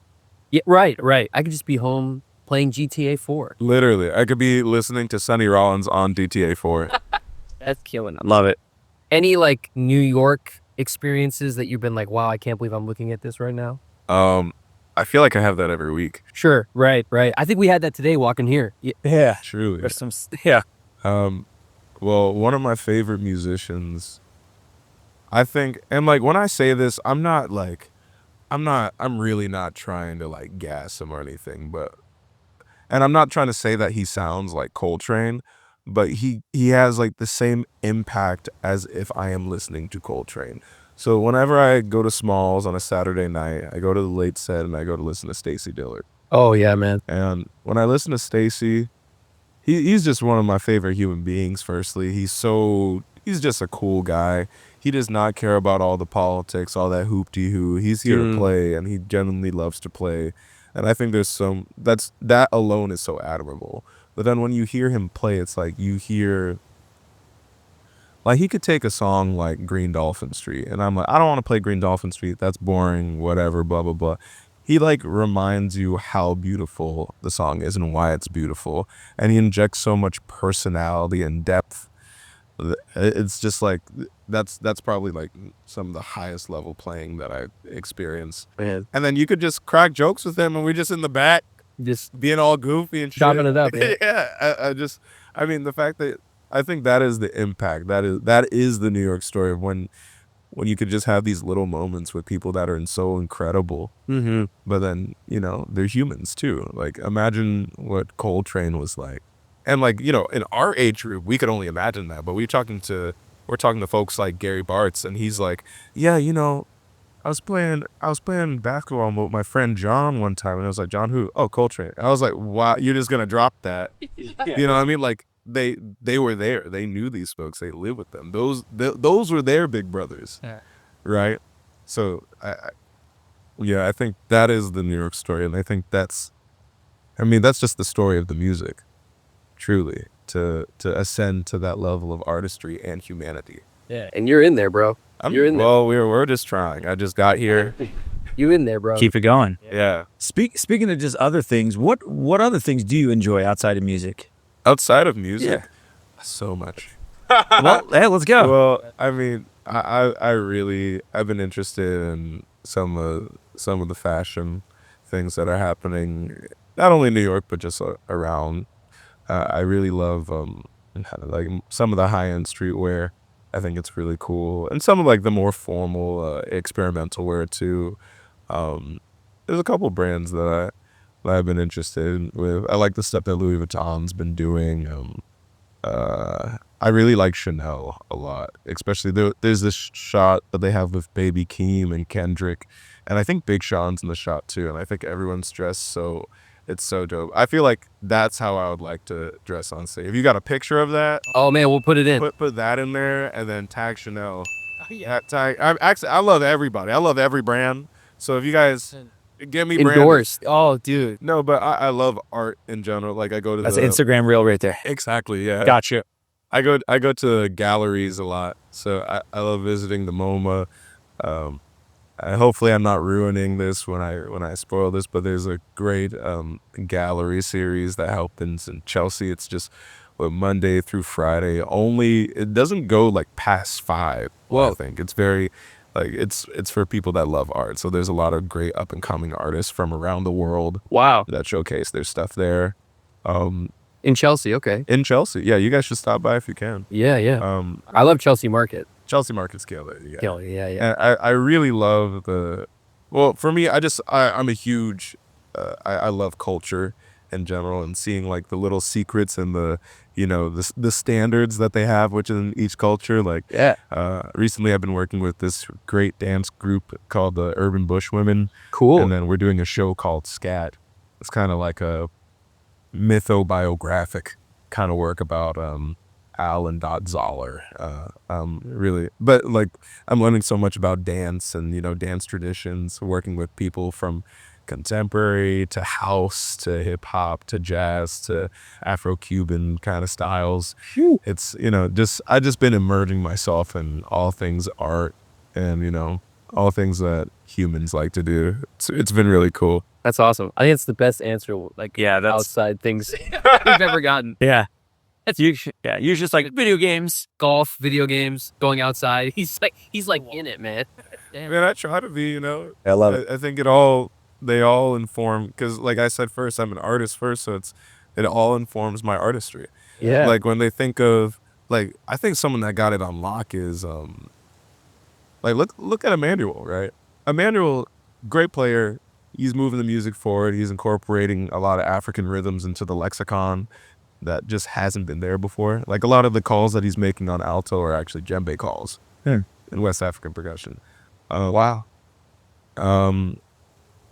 Yeah, right. I could just be home playing GTA 4. Literally, I could be listening to Sonny Rollins on GTA 4. That's killing us. Love it. Any like New York experiences that you've been like, wow, I can't believe I'm looking at this right now? I feel like I have that every week. Sure, right. I think we had that today walking here. Yeah. Truly. There's some. Yeah. Well, one of my favorite musicians, I think, and like when I say this, I'm really not trying to like gas him or anything, and I'm not trying to say that he sounds like Coltrane, but he has like the same impact as if I am listening to Coltrane. So whenever I go to Smalls on a Saturday night, I go to the late set and I go to listen to Stacey Dillard. Oh yeah, man. And when I listen to Stacey, he's just one of my favorite human beings. Firstly, he's just a cool guy. He does not care about all the politics, all that hoop-de-hoo. He's here to play, and he genuinely loves to play. And I think that alone is so admirable. But then when you hear him play, it's like you hear, like he could take a song like Green Dolphin Street, and I'm like, I don't want to play Green Dolphin Street. That's boring, whatever, blah, blah, blah. He like reminds you how beautiful the song is and why it's beautiful. And he injects so much personality and depth. It's just like, that's probably like some of the highest level playing that I experienced. Man. And then you could just crack jokes with him and we're just in the back, just being all goofy and shit. chopping it up. Yeah. Yeah. I mean, the fact that I think that is the impact. That is the New York story of when when you could just have these little moments with people that are so incredible, but then, you know, they're humans too. Like, imagine what Coltrane was like. And like, you know, in our age group, we could only imagine that. But we're talking to folks like Gary Bartz, and he's like, yeah, you know, I was playing basketball with my friend John one time, and I was like, John who? Oh, Coltrane. I was like, wow, you're just gonna drop that? You know what I mean? Like, they were there. They knew these folks. They lived with them. Those were their big brothers, right? So I think that is the New York story, and I think that's just the story of the music, truly, to ascend to that level of artistry and humanity. Yeah, and you're in there, bro. You're in there. Well, we're just trying. I just got here. You in there, bro. Keep it going. Yeah. Speaking of just other things, what other things do you enjoy outside of music? Outside of music, so much. Well, hey, let's go. Well, I mean, I've been interested in some of the fashion things that are happening, not only in New York but just around. I really love like some of the high-end streetwear. I think it's really cool, and some of like the more formal experimental wear too. There's a couple brands that I've been interested with. I like the stuff that Louis Vuitton's been doing. I really like Chanel a lot, especially there's this shot that they have with Baby Keem and Kendrick, and I think Big Sean's in the shot too, and I think everyone's dressed so it's so dope. I feel like that's how I would like to dress on stage. If you got a picture of that, Oh man, we'll put it in. put that in there and then tag Chanel. I love everybody. I love every brand. So if you guys give me brands. Endorsed. Oh, dude. No, but I love art in general. Like I go to That's an Instagram reel right there. Exactly, yeah. Gotcha. I go to galleries a lot, so I love visiting the MoMA. Hopefully I'm not ruining this when I spoil this, but there's a great gallery series that happens in Chelsea. It's just Monday through Friday only. It doesn't go like past 5. Whoa. I think it's very like it's for people that love art. So there's a lot of great up and coming artists from around the world Wow. that showcase their stuff there. In Chelsea, okay. In Chelsea, yeah, you guys should stop by if you can. Yeah. I love Chelsea Market. Chelsea Market's killer. Yeah. Yeah. And I really love well, for me, I'm a huge, I love culture in general, and seeing like the little secrets and the standards that they have, which in each culture. Like, recently I've been working with this great dance group called the Urban Bushwomen. Cool. And then we're doing a show called Scat. It's kind of like a mythobiographic kind of work about Al and Dot Zoller. Really, but like I'm learning so much about dance and dance traditions, working with people from contemporary to house to hip hop to jazz to Afro-Cuban kind of styles. It's I just been immersing myself in all things art and all things that humans like to do. It's been really cool. That's awesome. I think it's the best answer, like, that's outside things we've ever gotten. Yeah. That's you're just like video games, Golf, video games, going outside. He's like in it, man. Damn. Man, I try to be, I love it. I think they all inform, because like I said first, I'm an artist first, so it all informs my artistry. Yeah. Like when they think of, like, I think someone that got it on lock is, like, look at Emmanuel, right? Emmanuel, great player. He's moving the music forward. He's incorporating a lot of African rhythms into the lexicon that just hasn't been there before. Like a lot of the calls that he's making on alto are actually djembe calls in West African percussion. Wow.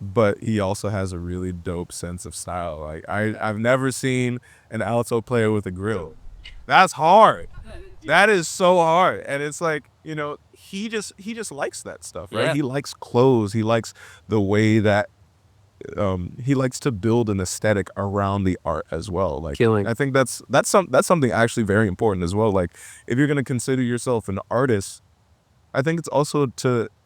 But he also has a really dope sense of style. Like I've never seen an alto player with a grill. That's hard. That is so hard. And it's like, he just likes that stuff, right? Yeah. He likes clothes. He likes the way that he likes to build an aesthetic around the art as well. Like, Killing. I think that's something actually very important as well. Like, if you're gonna consider yourself an artist, I think it's also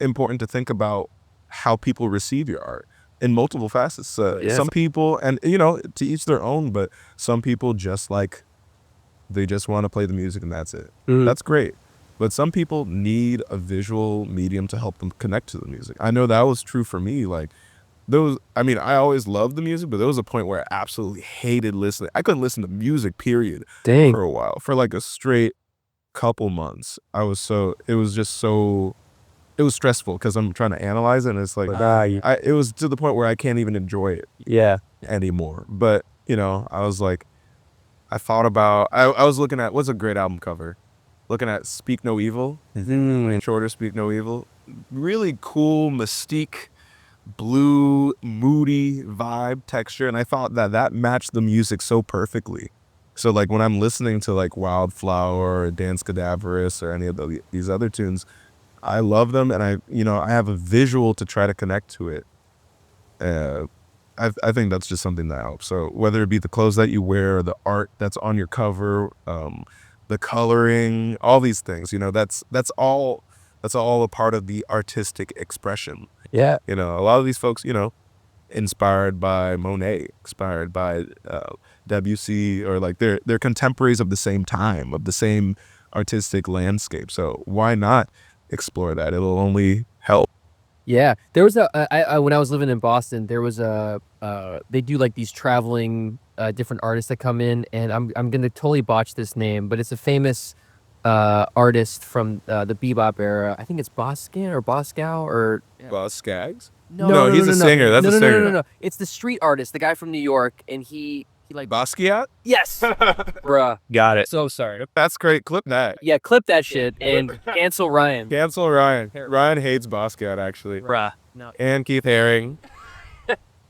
important to think about how people receive your art in multiple facets. Some people, and to each their own, but some people they just want to play the music and that's it. That's great. But some people need a visual medium to help them connect to the music. I know that was true for me. Like, I always loved the music, but there was a point where I absolutely hated listening. I couldn't listen to music, period, Dang. for a while. For like a straight couple months. It was just so it was stressful because I'm trying to analyze it, and it's like it was to the point where I can't even enjoy it anymore. But I was like, I thought about I was looking at what's a great album cover, looking at Speak No Evil, shorter Speak No Evil, really cool mystique, blue, moody vibe texture, and I thought that matched the music so perfectly. So like when I'm listening to like Wildflower or Dance Cadaverous or any of these other tunes, I love them, and I have a visual to try to connect to it. I think that's just something that helps. So whether it be the clothes that you wear, or the art that's on your cover, the coloring, all these things, that's all a part of the artistic expression. Yeah. A lot of these folks, inspired by Monet, inspired by Debussy, or like they're contemporaries of the same time, of the same artistic landscape. So why not explore that? It'll only help. Yeah, there was when I was living in Boston, there was they do like these traveling different artists that come in, and I'm gonna totally botch this name, but it's a famous artist from the bebop era. I think it's Boscow or Boss Skaggs? no, he's a singer. That's a singer. No. It's the street artist, the guy from New York, and he like Basquiat? yes, bruh. Got it. So sorry. That's great. Clip that. Yeah, clip that shit and cancel Ryan. Cancel Ryan. Ryan hates Basquiat, actually. Bruh. No. And Keith Haring.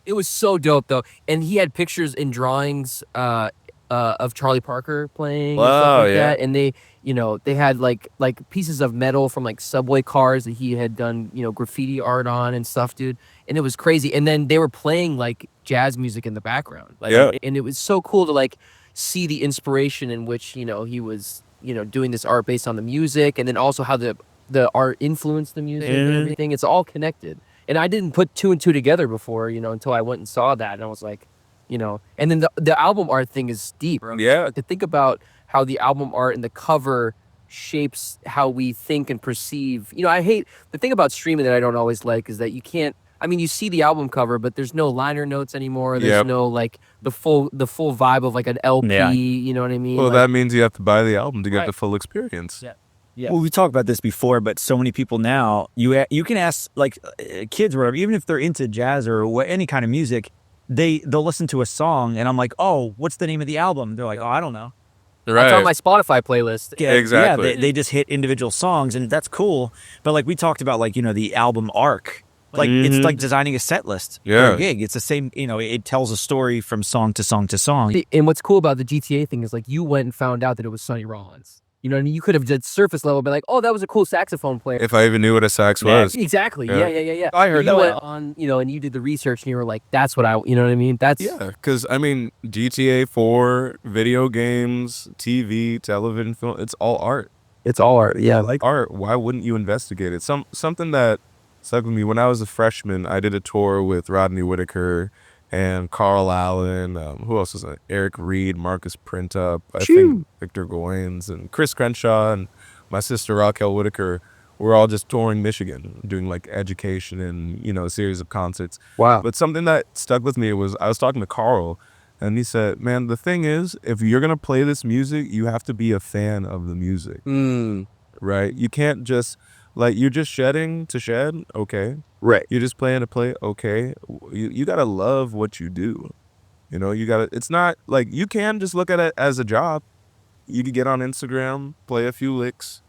It was so dope though, and he had pictures and drawings of Charlie Parker playing and stuff like that, and they had like pieces of metal from like subway cars that he had done graffiti art on and stuff, dude, and it was crazy. And then they were playing like jazz music in the background, and it was so cool to like see the inspiration in which he was doing this art based on the music, and then also how the art influenced the music and everything. It's all connected. And I didn't put two and two together before, until I went and saw that. And I was like, and then the album art thing is deep, bro. Yeah. To think about how the album art and the cover shapes how we think and perceive. I hate the thing about streaming that I don't always like is that you can't, you see the album cover, but there's no liner notes anymore. There's no like the full vibe of like an LP, you know what I mean? Well, like, that means you have to buy the album to get the full experience. Yeah. Yeah. Well, we talked about this before, but so many people now, you can ask like kids or whatever, even if they're into jazz or any kind of music, they'll listen to a song and I'm like, oh, what's the name of the album? They're like, oh, I don't know. Right. It's on my Spotify playlist. Yeah, exactly. Yeah, they just hit individual songs, and that's cool. But like we talked about, like the album arc, like it's like designing a set list for a gig. It's the same. It tells a story from song to song to song. And what's cool about the GTA thing is like you went and found out that it was Sonny Rollins. You know what I mean? You could have just surface level been like, oh, that was a cool saxophone player. If I even knew what a sax was. Exactly. Yeah. I heard you that. went on, and you did the research and you were like, that's what you know what I mean? That's Because GTA 4, video games, TV, television, film, it's all art. It's all art. Yeah. I like art. Why wouldn't you investigate it? Something that stuck with me when I was a freshman, I did a tour with Rodney Whitaker and Carl Allen, who else was it? Eric Reed, Marcus Printup, I think Victor Goins, and Chris Crenshaw, and my sister Raquel Whitaker. We're all just touring Michigan, doing like education and, a series of concerts. Wow. But something that stuck with me was I was talking to Carl, and he said, man, the thing is, if you're going to play this music, you have to be a fan of the music. Right? You can't just, you're just shedding to shed, okay. Right. You're just playing to play, okay. You got to love what you do. It's not like you can just look at it as a job. You could get on Instagram, play a few licks,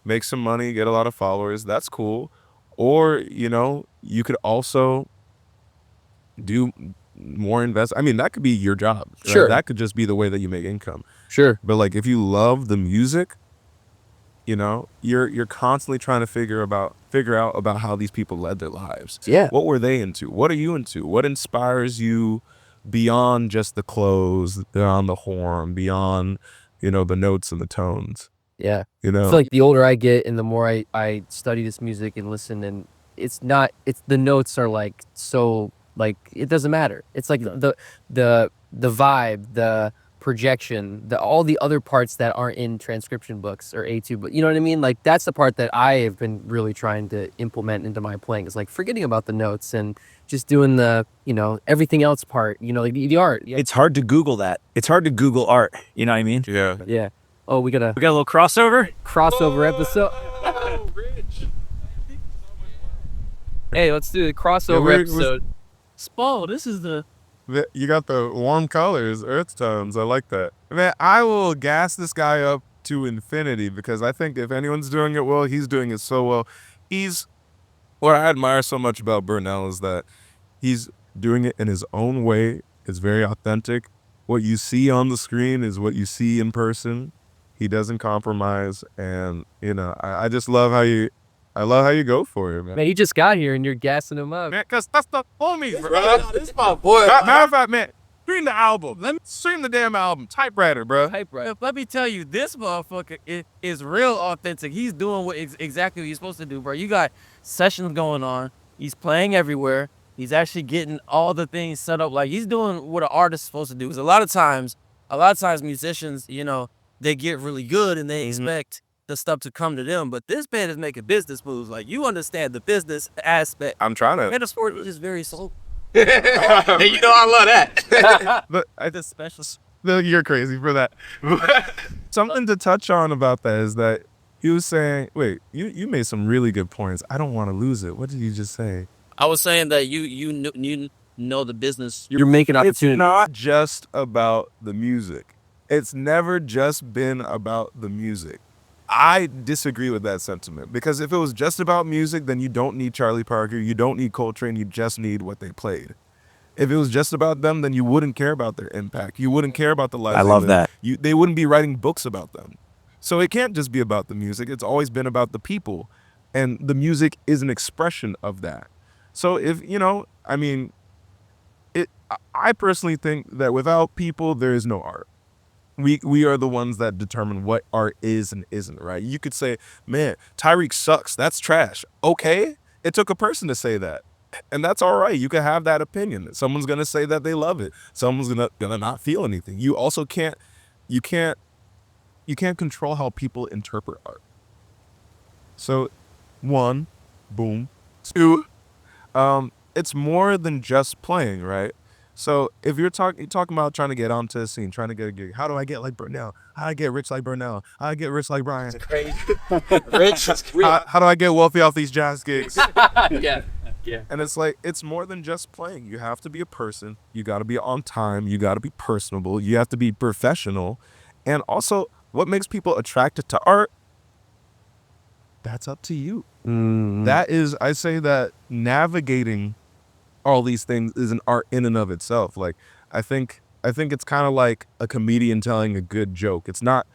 make some money, get a lot of followers. That's cool. Or, you could also do more invest. That could be your job. Right? Sure. That could just be the way that you make income. Sure. But if you love the music, you're constantly trying to figure out about how these people led their lives. Yeah. What were they into? What are you into? What inspires you beyond just the clothes, beyond the horn, beyond, the notes and the tones? Yeah. I feel like the older I get and the more I study this music and listen, and it's the notes are like so like it doesn't matter. It's like the vibe, the projection, all the other parts that aren't in transcription books or A2, but you know what I mean? Like that's the part that I have been really trying to implement into my playing. It's like forgetting about the notes and just doing the, everything else part, like the art. Yeah. It's hard to Google that. It's hard to Google art. You know what I mean? Yeah. Yeah. Oh, we got a little crossover episode. Hey, let's do a crossover we're- episode. Spo, this is the You got the warm colors, earth tones. I like that. Man, I will gas this guy up to infinity because I think if anyone's doing it well, he's doing it so well. What I admire so much about Burnell is that he's doing it in his own way. It's very authentic. What you see on the screen is what you see in person. He doesn't compromise, and I just love how you go for it, man. Man, he just got here and you're gassing him up. Man, cause that's the homie, bro. this my boy. Matter of fact, man, stream the album. Let me stream the damn album. Typewriter, bro. Let me tell you, this motherfucker is real authentic. He's doing exactly what he's supposed to do, bro. You got sessions going on. He's playing everywhere. He's actually getting all the things set up. Like, he's doing what an artist is supposed to do. Because a lot of times musicians, they get really good and they expect the stuff to come to them. But this band is making business moves. Like, you understand the business aspect. I'm trying to. Man, the sport is very soul. Hey, I love that. But I It's special. You're crazy for that. Something to touch on about that is that he was saying, wait, you made some really good points. I don't want to lose it. What did you just say? I was saying that you know the business. You're making It's opportunity. not just about the music. It's never just been about the music. I disagree with that sentiment because if it was just about music, then you don't need Charlie Parker, you don't need Coltrane, you just need what they played. If it was just about them, then you wouldn't care about their impact. You wouldn't care about the lives. I love that. They wouldn't be writing books about them. So it can't just be about the music. It's always been about the people. And the music is an expression of that. So if, I personally think that without people, there is no art. We are the ones that determine what art is and isn't, right? You could say, man, Tyreek sucks. That's trash. Okay. It took a person to say that. And that's all right. You can have that opinion. Someone's going to say that they love it. Someone's gonna not feel anything. You also can't control how people interpret art. So, one, boom. Two, it's more than just playing, right? So if you're talking about trying to get onto a scene, trying to get a gig, how do I get like Burnell? How do I get rich like Burnell? How do I get rich like Brian? Rich. How do I get wealthy off these jazz gigs? Yeah. And it's like, it's more than just playing. You have to be a person. You got to be on time. You got to be personable. You have to be professional. And also, what makes people attracted to art, that's up to you. That is, I say that navigating all these things is an art in and of itself. Like, I think it's kind of like a comedian telling a good joke. It's not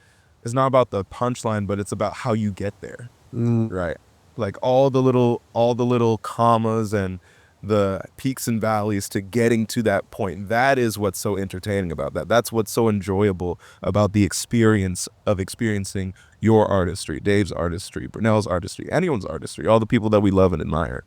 about the punchline, but it's about how you get there. Right. Like all the little commas and the peaks and valleys to getting to that point. That is what's so entertaining about that. That's what's so enjoyable about the experience of experiencing your artistry, Dave's artistry, Burnell's artistry, anyone's artistry, all the people that we love and admire.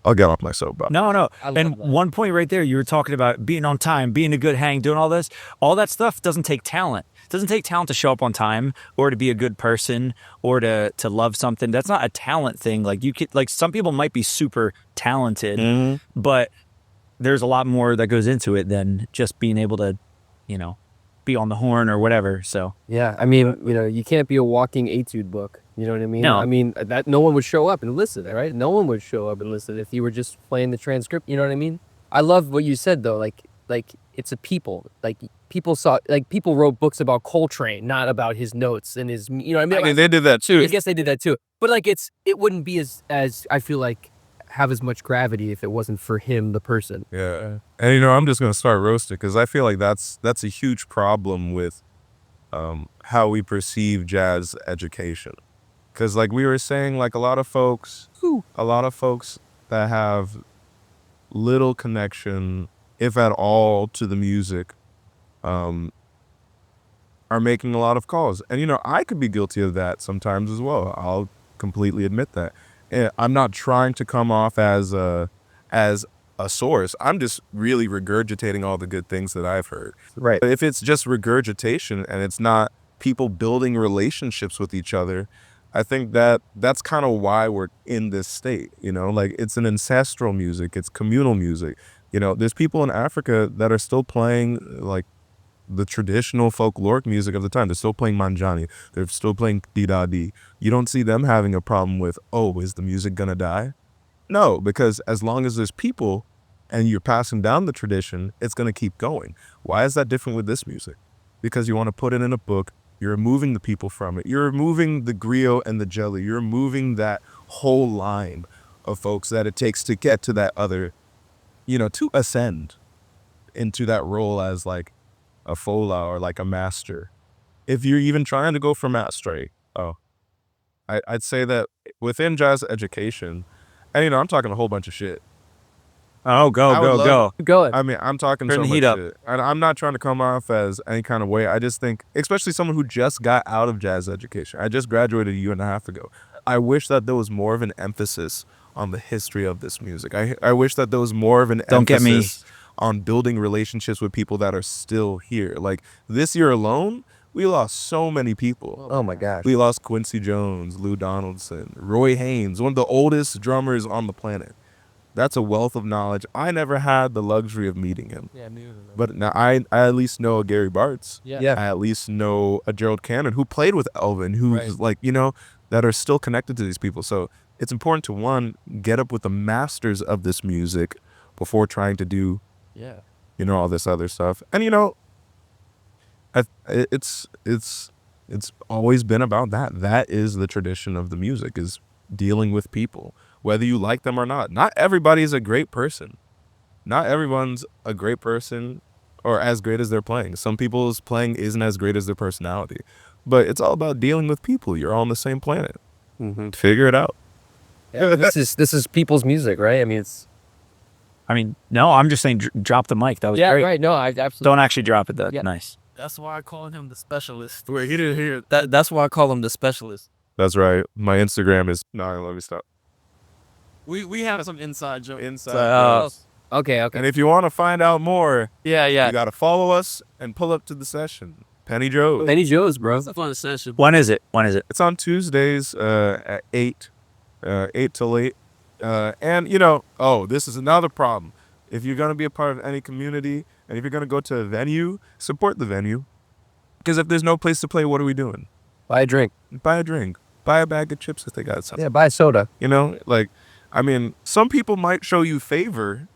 I'll get off my soapbox. No. I love And that. one point right there, you were talking about being on time, being a good hang, doing all this. All that stuff doesn't take talent. It doesn't take talent to show up on time or to be a good person or to love something. That's not a talent thing. Like you could, like some people might be super talented, but there's a lot more that goes into it than just being able to, be on the horn or whatever. So Yeah, I mean, you can't be a walking etude book. You know what I mean? No. I mean, that no one would show up and listen, right? No one would show up and listen if you were just playing the transcript. You know what I mean? I love what you said though. Like it's a people. Like people wrote books about Coltrane, not about his notes and his. You know what I mean? I mean, they did that too. I guess they did that too. But like it wouldn't be as I feel like have as much gravity if it wasn't for him, the person. Yeah. And I'm just going to start roasting because I feel like that's a huge problem with how we perceive jazz education. Because like we were saying, like a lot of folks that have little connection, if at all, to the music, are making a lot of calls. And I could be guilty of that sometimes as well. I'll completely admit that. And I'm not trying to come off as a source. I'm just really regurgitating all the good things that I've heard. Right. If it's just regurgitation and it's not people building relationships with each other, I think that's kind of why we're in this state. Like it's an ancestral music, it's communal music. There's people in Africa that are still playing like the traditional folkloric music of the time. They're still playing Manjani. They're still playing Didadi. You don't see them having a problem with, is the music gonna die? No, because as long as there's people and you're passing down the tradition, it's going to keep going. Why is that different with this music? Because you want to put it in a book. You're removing the people from it. You're removing the griot and the jelly. You're removing that whole line of folks that it takes to get to that other, to ascend into that role as like a fola or like a master. If you're even trying to go for mastery, I'd say that within jazz education, and I'm talking a whole bunch of shit. Oh, go. Keep going. I mean, I'm talking Turn so the much heat up. shit. And I'm not trying to come off as any kind of way. I just think, especially someone who just got out of jazz education. I just graduated a year and a half ago. I wish that there was more of an emphasis on the history of this music. I wish that there was more of an Don't get me- emphasis on building relationships with people that are still here. Like this year alone, we lost so many people. Oh my gosh. We lost Quincy Jones, Lou Donaldson, Roy Haynes, one of the oldest drummers on the planet. That's a wealth of knowledge. I never had the luxury of meeting him. Yeah, me either. But now I at least know a Gary Bartz. Yeah. I at least know a Gerald Cannon who played with Elvin, who's Right. that are still connected to these people. So it's important to, one, get up with the masters of this music before trying to do, Yeah. all this other stuff. And, it's always been about that. That is the tradition of the music, is dealing with people, whether you like them or not. Not everybody's a great person. Not everyone's a great person or as great as they're playing. Some people's playing isn't as great as their personality. But it's all about dealing with people. You're all on the same planet. Mm-hmm. Figure it out. Yeah, this is people's music, right? I mean, it's no, I'm just saying drop the mic. That was great. right. No, I absolutely. Don't actually drop it. That's Yeah. nice. That's why I call him the specialist. Wait, he didn't hear it. That's why I call him the specialist. That's right. My Instagram is... No, let me stop. We have some inside joke. Inside. Okay. And if you want to find out more, Yeah. you got to follow us and pull up to the session. Penny Joe's. Penny Joe's, bro. It's a fun session. When is it? It's on Tuesdays at 8 till 8. And, this is another problem. If you're going to be a part of any community and if you're going to go to a venue, support the venue. Because if there's no place to play, what are we doing? Buy a drink. Buy a drink. Buy a bag of chips if they got something. Yeah, buy a soda. Some people might show you favor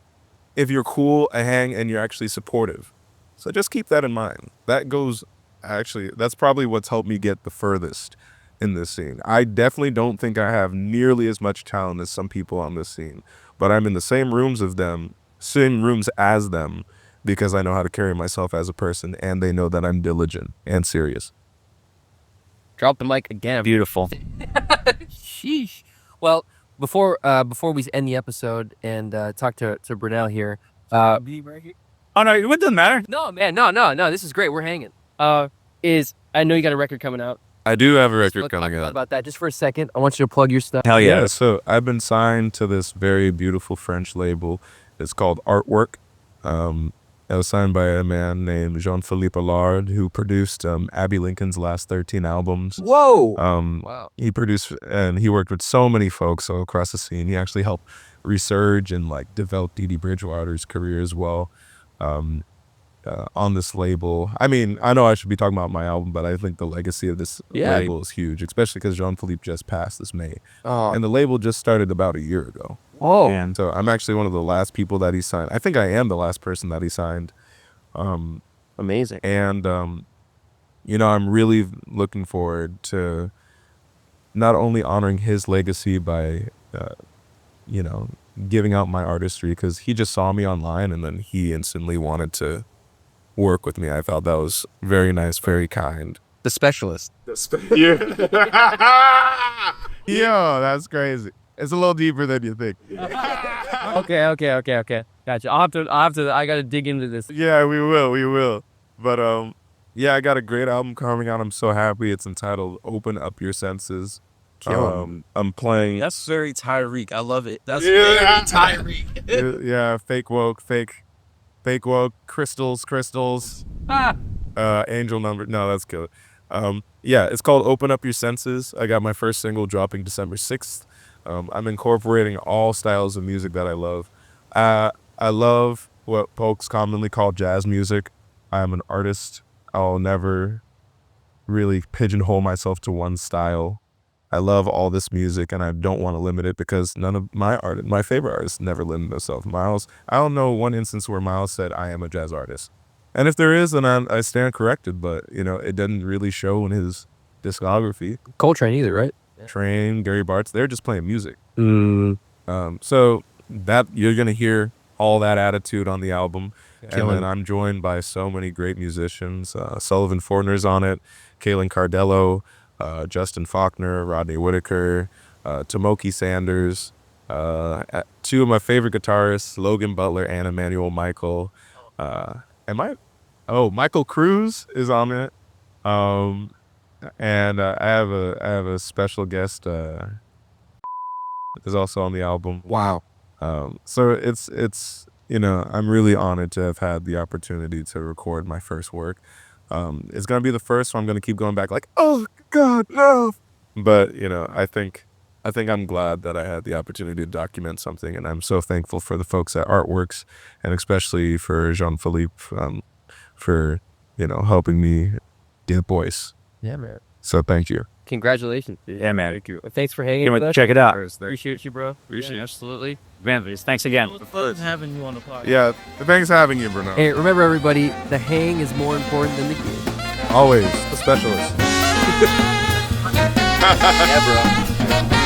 if you're cool, a hang, and you're actually supportive. So just keep that in mind. That's probably what's helped me get the furthest in this scene. I definitely don't think I have nearly as much talent as some people on this scene, but I'm in the same rooms as them, because I know how to carry myself as a person, and they know that I'm diligent and serious. Drop the mic again. Beautiful. Sheesh. Well, before we end the episode and talk to Brunel here. Be right here. Oh, no, it doesn't matter. No, man, no. This is great. We're hanging. I know you got a record coming out. I do have a record Let's coming talk out. about that just for a second. I want you to plug your stuff. Hell yeah. So I've been signed to this very beautiful French label. It's called Artwork. I was signed by a man named Jean-Philippe Allard, who produced Abby Lincoln's last 13 albums. Whoa. Wow. He produced and he worked with so many folks all across the scene. He actually helped resurge and develop Dee Dee Bridgewater's career as well. On this label. I mean, I know I should be talking about my album, but I think the legacy of this label is huge, especially because Jean-Philippe just passed this May. Oh. And the label just started about a year ago. Whoa. And so I'm actually one of the last people that he signed. I think I am the last person that he signed. Amazing. And, I'm really looking forward to not only honoring his legacy by, giving out my artistry, because he just saw me online and then he instantly wanted to work with me. I thought that was very nice, very kind. The specialist. Yo, that's crazy. It's a little deeper than you think. Okay. Gotcha. I gotta dig into this. Yeah, we will. But I got a great album coming out. I'm so happy. It's entitled Open Up Your Senses. I'm playing. That's very Tyreek. I love it. That's very Tyreek. Yeah, fake woke, crystals. Angel number. No, that's good. It's called Open Up Your Senses. I got my first single dropping December 6th. I'm incorporating all styles of music that I love. I love what folks commonly call jazz music. I'm an artist. I'll never really pigeonhole myself to one style. I love all this music, and I don't want to limit it because none of my favorite artists never limit themselves. Miles, I don't know one instance where Miles said, I am a jazz artist. And if there is, then I stand corrected, but, you know, it doesn't really show in his discography. Coltrane either, right? Train, Gary Bartz, they're just playing music. So that you're going to hear all that attitude on the album. And then I'm joined by so many great musicians. Sullivan Fortner's on it, Kaylin Cardello, Justin Faulkner, Rodney Whitaker, Tomoki Sanders, two of my favorite guitarists, Logan Butler and Emmanuel Michael. Michael Cruz is on it. And I have a special guest is also on the album. Wow. So it's you know, I'm really honored to have had the opportunity to record my first work. It's gonna be the first, so I'm gonna keep going back like, oh God, no. But you know, I think I'm glad that I had the opportunity to document something, and I'm so thankful for the folks at Artworks, and especially for Jean-Philippe for, you know, helping me get a voice. Yeah, man. So thank you. Congratulations. Yeah, man. Thank you. Thanks for hanging Can't wait with to us. check it out. Appreciate you, bro. Appreciate it. Absolutely. Man, thanks again. It was fun having you on the podcast. Yeah, thanks for having you, Bruno. Hey, remember everybody, the hang is more important than the gig. Always the specialist. Yeah, bro.